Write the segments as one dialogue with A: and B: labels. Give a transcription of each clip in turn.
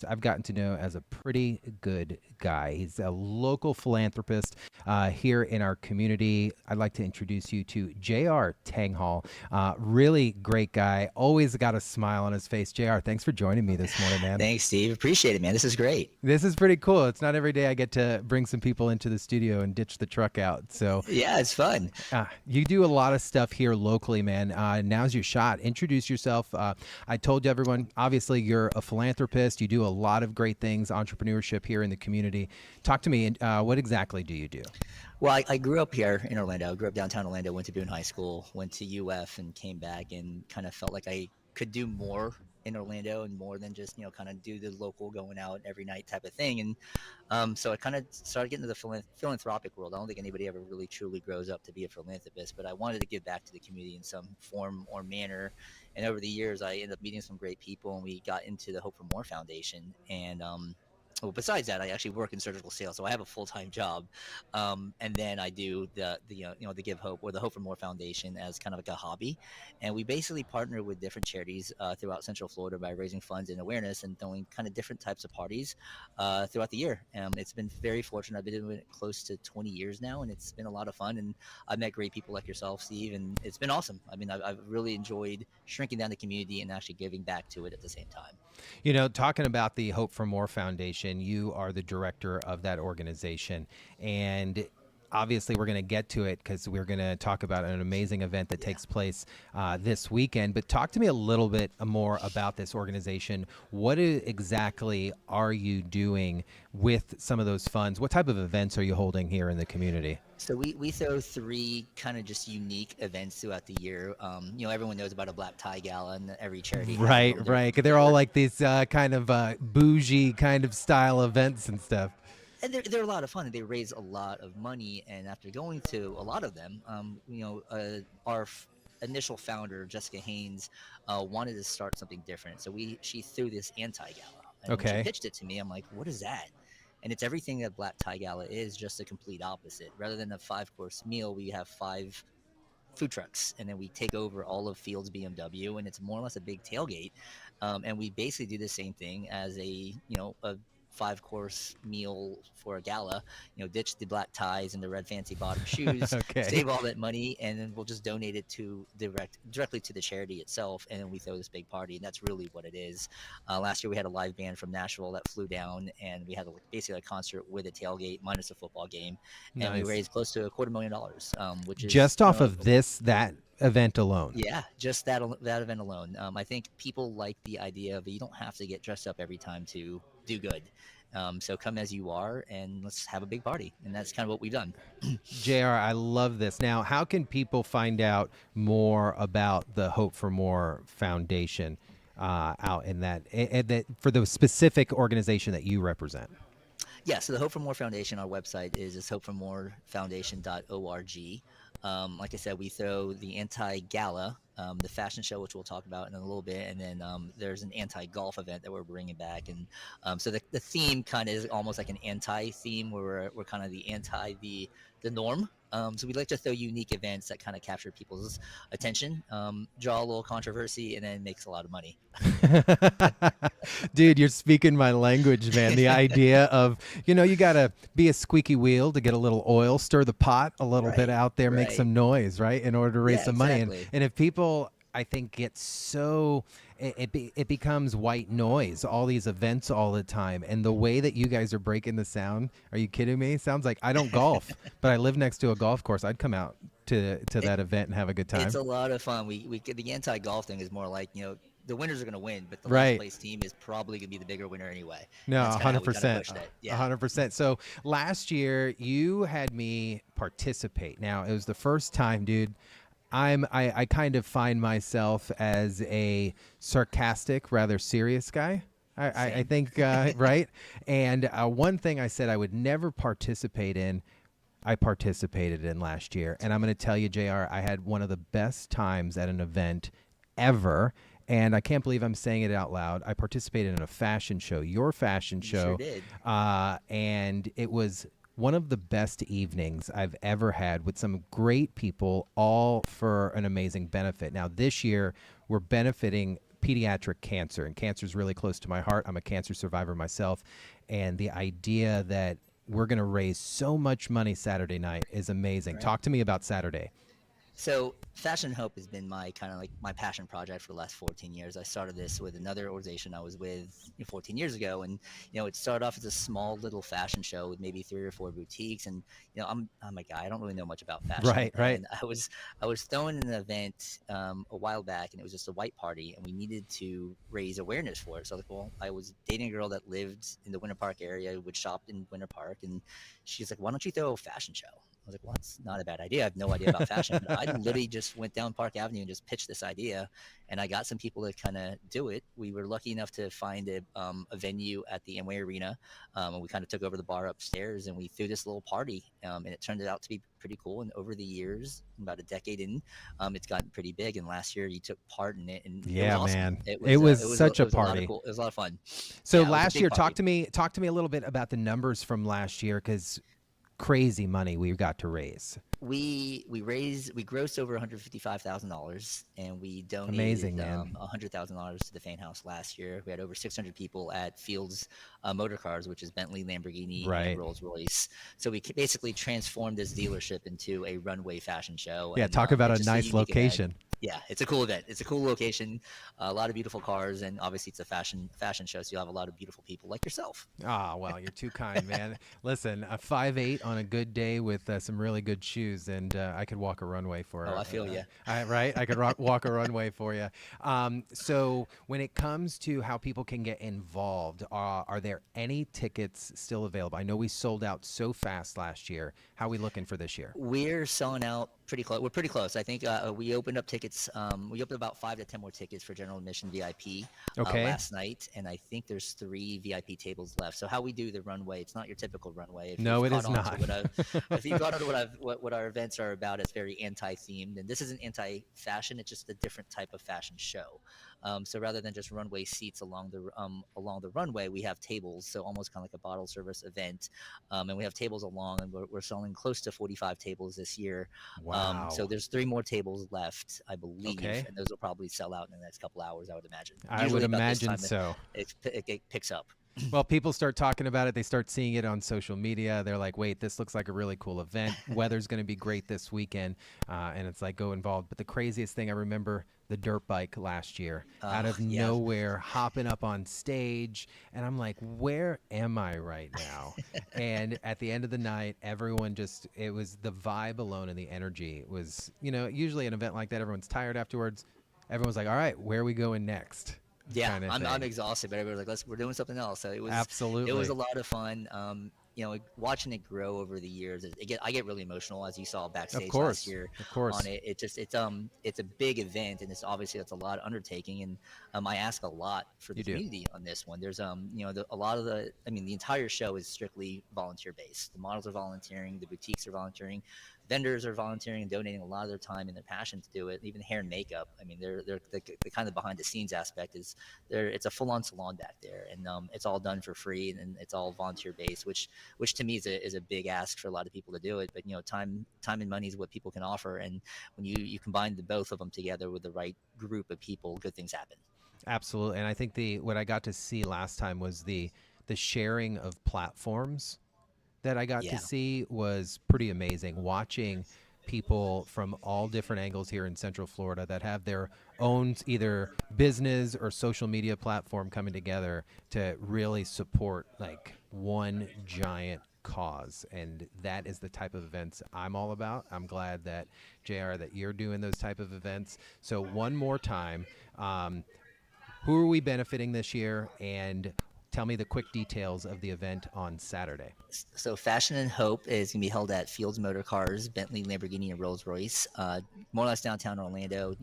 A: I've gotten to know as a pretty good guy. He's a local philanthropist here in our community. I'd like to introduce you to J.R. Tanghal. Really great guy. Always got a smile on his face. J.R., thanks for joining me this morning, man.
B: Thanks, Steve. Appreciate it, man. This is great.
A: This is pretty cool. It's not every day I get to bring some people into the studio and ditch the truck out. So
B: Yeah, it's fun.
A: you do a lot of stuff here locally, man. Now's your shot. Introduce yourself. I told everyone, obviously, you're a philanthropist. You do a lot of great things, entrepreneurship here in the community. Talk to me. What exactly do you do?
B: Well, I grew up here in Orlando. I grew up downtown Orlando, went to Boone High School, went to UF, and came back and kind of felt like I could do more in Orlando and more than just, kind of do the local going out every night type of thing. And so I kind of started getting into the philanthropic world. I don't think anybody ever really truly grows up to be a philanthropist, but I wanted to give back to the community in some form or manner. And over the years, I ended up meeting some great people, and we got into the Hope for More Foundation. And well, besides that, I actually work in surgical sales, so I have a full time job, and then I do the Give Hope or the Hope for More Foundation as kind of like a hobby, and we basically partner with different charities throughout Central Florida by raising funds and awareness and throwing kind of different types of parties throughout the year. It's been very fortunate. I've been doing it close to 20 years now, and it's been a lot of fun. And I've met great people like yourself, Steve, and it's been awesome. I mean, I've really enjoyed shrinking down the community and actually giving back to it at the same time.
A: Talking about the Hope for More Foundation, you are the director of that organization. And obviously, we're going to get to it because we're going to talk about an amazing event that takes place this weekend. But talk to me a little bit more about this organization. Exactly are you doing with some of those funds? What type of events are you holding here in the community?
B: So we throw three kind of just unique events throughout the year. Everyone knows about a black tie gala, and every charity has a
A: Right,
B: little
A: right.
B: different
A: 'Cause they're all
B: flavor.
A: like these kind of bougie kind of style events and stuff.
B: And they're a lot of fun. And they raise a lot of money. And after going to a lot of them, our initial founder, Jessica Haynes, wanted to start something different. So she threw this anti gala, and when she
A: Okay.
B: pitched it to me, I'm like, "What is that?" And it's everything that Black Tie Gala is, just a complete opposite. Rather than a 5 course meal, we have five food trucks, and then we take over all of Field's BMW, and it's more or less a big tailgate. And we basically do the same thing as a 5 course meal for a gala. Ditch the black ties and the red fancy bottom shoes,
A: Okay.
B: save all that money, and then we'll just donate it to directly to the charity itself, and then we throw this big party, and that's really what it is. Last year we had a live band from Nashville that flew down, and we had basically a concert with a tailgate minus a football game, and we
A: Nice.
B: raised close to $250,000, which is
A: Just off of that event alone.
B: yeah, just that event alone. I think people like the idea of you don't have to get dressed up every time to do good. So come as you are, and let's have a big party, and that's kind of what we've done.
A: JR, I love this. Now, how can people find out more about the Hope for More Foundation out in that for the specific organization that you represent?
B: Yeah, so the Hope for More Foundation, our website is hopeformorefoundation.org. Like I said, we throw the anti-gala, the fashion show, which we'll talk about in a little bit, and then there's an anti-golf event that we're bringing back. And so the theme kind of is almost like an anti-theme, where we're kind of the anti the norm. So we like to throw unique events that kind of capture people's attention, draw a little controversy, and then makes a lot of money.
A: Dude, you're speaking my language, man. The idea of, you got to be a squeaky wheel to get a little oil, stir the pot a little bit
B: Right,
A: out there, make
B: right.
A: some noise, right? In order to raise
B: Yeah,
A: some money. And,
B: exactly.
A: and if people, I think, get so, it becomes white noise, all these events all the time. And the way that you guys are breaking the sound, are you kidding me? Sounds like I don't golf, but I live next to a golf course. I'd come out to that event and have a good
B: It's
A: time.
B: a lot of fun. We the anti golf thing is more like the winners are going to win, but the last
A: Right.
B: place team is probably going to be the bigger winner anyway. And
A: No,
B: that's kind of how we kind of
A: 100%.
B: pushed it.
A: A
B: Yeah.
A: 100%. So last year you had me participate. Now it was the first time, dude. I kind of find myself as a sarcastic, rather serious guy. I
B: Same.
A: think right. And one thing I said I would never participate in, I participated in last year, and I'm going to tell you, Jr. I had one of the best times at an event ever. And I can't believe I'm saying it out loud. I participated in a fashion show, your fashion
B: You sure
A: show,
B: did.
A: and it was one of the best evenings I've ever had with some great people, all for an amazing benefit. Now, this year, we're benefiting pediatric cancer, and cancer is really close to my heart. I'm a cancer survivor myself, and the idea that we're going to raise so much money Saturday night is amazing.
B: Right.
A: Talk to me about Saturday.
B: So Fashion Hope has been my kind of like my passion project for the last 14 years. I started this with another organization I was with 14 years ago, and it started off as a small little fashion show with maybe 3 or 4 boutiques. And I'm a guy, I don't really know much about fashion,
A: Right, right.
B: and I was throwing an event a while back, and it was just a white party, and we needed to raise awareness for it. So I was like, well, I was dating a girl that lived in the Winter Park area, would shop in Winter Park, and she's like, why don't you throw a fashion show? I was like, well, that's not a bad idea. I have no idea about fashion, but I literally just went down Park Avenue and just pitched this idea, and I got some people to kind of do it. We were lucky enough to find a venue at the Amway Arena, and we kind of took over the bar upstairs, and we threw this little party, and it turned out to be pretty cool. And over the years, about a decade in, it's gotten pretty big. And last year, you took part in it, and it was
A: Yeah,
B: awesome.
A: man.
B: It
A: It
B: was
A: was
B: it was a,
A: such
B: it
A: a
B: was a lot of
A: party.
B: cool. It was a lot of fun.
A: So
B: Yeah, it was a
A: last
B: big
A: year,
B: party.
A: talk to me a little bit about the numbers from last year, cuz crazy money we got to raise.
B: We grossed over $155,000, and we
A: Amazing,
B: donated
A: man.
B: $100,000 to the Fan House last year. We had over 600 people at Fields Motor Cars, which is Bentley, Lamborghini, and
A: Right.
B: Rolls Royce. So we basically transformed this dealership into a runway fashion show,
A: Yeah,
B: and
A: talk about
B: it's
A: a
B: just a
A: nice
B: unique event.
A: location.
B: Yeah, it's a cool event. It's a cool location, a lot of beautiful cars, and obviously it's a fashion show, so you'll have a lot of beautiful people like yourself.
A: Ah, well, you're too kind, man. Listen, a 5'8" on a good day with some really good shoes, and I could walk a runway for.
B: Oh, I feel you.
A: Right, I could walk a runway for you. So, when it comes to how people can get involved, are there any tickets still available? I know we sold out so fast last year. How are we looking for this year?
B: We're selling out pretty close. We're pretty close. I think we opened up tickets. We opened about 5 to 10 more tickets for general admission VIP
A: Okay.
B: last night, and I think there's 3 VIP tables left. So how we do the runway, it's not your typical runway. If
A: No,
B: you've
A: it
B: caught
A: is
B: on to
A: not.
B: what if you've caught on to what our events are about, it's very anti-themed, and this isn't anti-fashion. It's just a different type of fashion show. So rather than just runway seats along the runway, we have tables. So almost kind of like a bottle service event, and we have tables along, and we're selling close to 45 tables this year. So
A: Wow.
B: there's 3 more tables left, I believe,
A: Okay.
B: and those will probably sell out in the next couple hours, I would imagine.
A: I would
B: Usually about this
A: imagine
B: time,
A: so.
B: it picks up.
A: Well, people start talking about it. They start seeing it on social media. They're like, wait, this looks like a really cool event. Weather's going to be great this weekend. And it's like, go involved. But the craziest thing, I remember the dirt bike last year out of
B: Yeah,
A: nowhere, hopping up on stage. And I'm like, where am I right now? And at the end of the night, everyone just, it was the vibe alone and the energy was, usually an event like that, everyone's tired afterwards. Everyone's like, all right, where are we going next?
B: yeah,
A: Kind of
B: I'm
A: thing.
B: exhausted, but everybody's like, we're doing something else. So it was
A: Absolutely.
B: a lot of fun. Watching it grow over the years, I get really emotional, as you saw
A: Of
B: backstage last
A: course.
B: year
A: Of
B: on
A: course.
B: it. It's a big event, and it's a lot of undertaking, and I ask a lot for the
A: You do.
B: community on this one. There's a lot of the entire show is strictly volunteer based. The models are volunteering, the boutiques are volunteering, vendors are volunteering and donating a lot of their time and their passion to do it. Even hair and makeup. I mean, they're the kind of behind the scenes aspect is there. It's a full on salon back there, and it's all done for free, and it's all volunteer based, which to me is a big ask for a lot of people to do it. But time and money is what people can offer, and when you combine the both of them together with the right group of people, good things happen.
A: Absolutely. And I think the what I got to see last time was the sharing of platforms that I got to
B: Yeah,
A: see was pretty amazing. Watching people from all different angles here in Central Florida that have their own either business or social media platform coming together to really support like one giant cause, and that is the type of events I'm all about. I'm glad that JR that you're doing those type of events. So one more time, um, who are we benefiting this year, and tell me the quick details of the event on Saturday.
B: so Fashion and Hope is going to be held at Fields Motor Cars, Bentley, Lamborghini, and Rolls Royce, more or less downtown Orlando.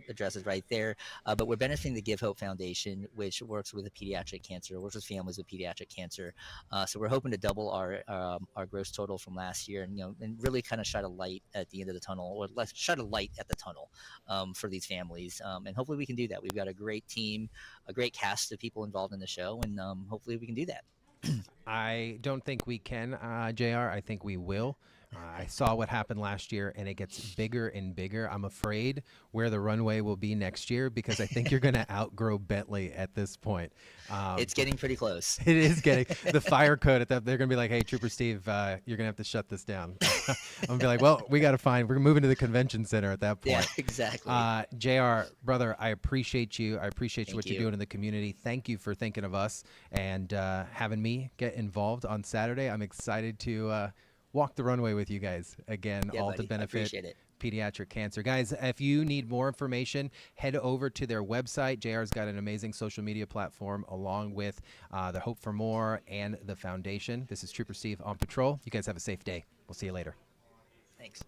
B: Address is right there. But we're benefiting the Give Hope Foundation, which works with pediatric cancer, works with families with pediatric cancer. So we're hoping to double our gross total from last year, and really kind of shine a light at the end of the tunnel, or let's shine a light at the tunnel for these families. And hopefully we can do that. We've got a great team, a great cast of people involved in the show, and hopefully we can do that.
A: I don't think we can, JR. I think we will. I saw what happened last year, and it gets bigger and bigger. I'm afraid where the runway will be next year because I think you're going to outgrow Bentley at this point.
B: It's getting pretty close.
A: It is getting the fire code at that. They're going to be like, "Hey, Trooper Steve, you're going to have to shut this down." I'm going to be like, "Well, we got to find. We're moving to the convention center at that point."
B: Yeah, exactly.
A: Jr. Brother, I appreciate you. I appreciate
B: Thank
A: what
B: you.
A: you're doing in the community. Thank you for thinking of us and having me get involved on Saturday. I'm excited to walk the runway with you guys again,
B: Yeah,
A: all to
B: buddy. I
A: benefit
B: appreciate it.
A: pediatric cancer. Guys, if you need more information, head over to their website. JR's got an amazing social media platform along with the Hope for More and the foundation. This is Trooper Steve on patrol. You guys have a safe day. We'll see you later.
B: Thanks.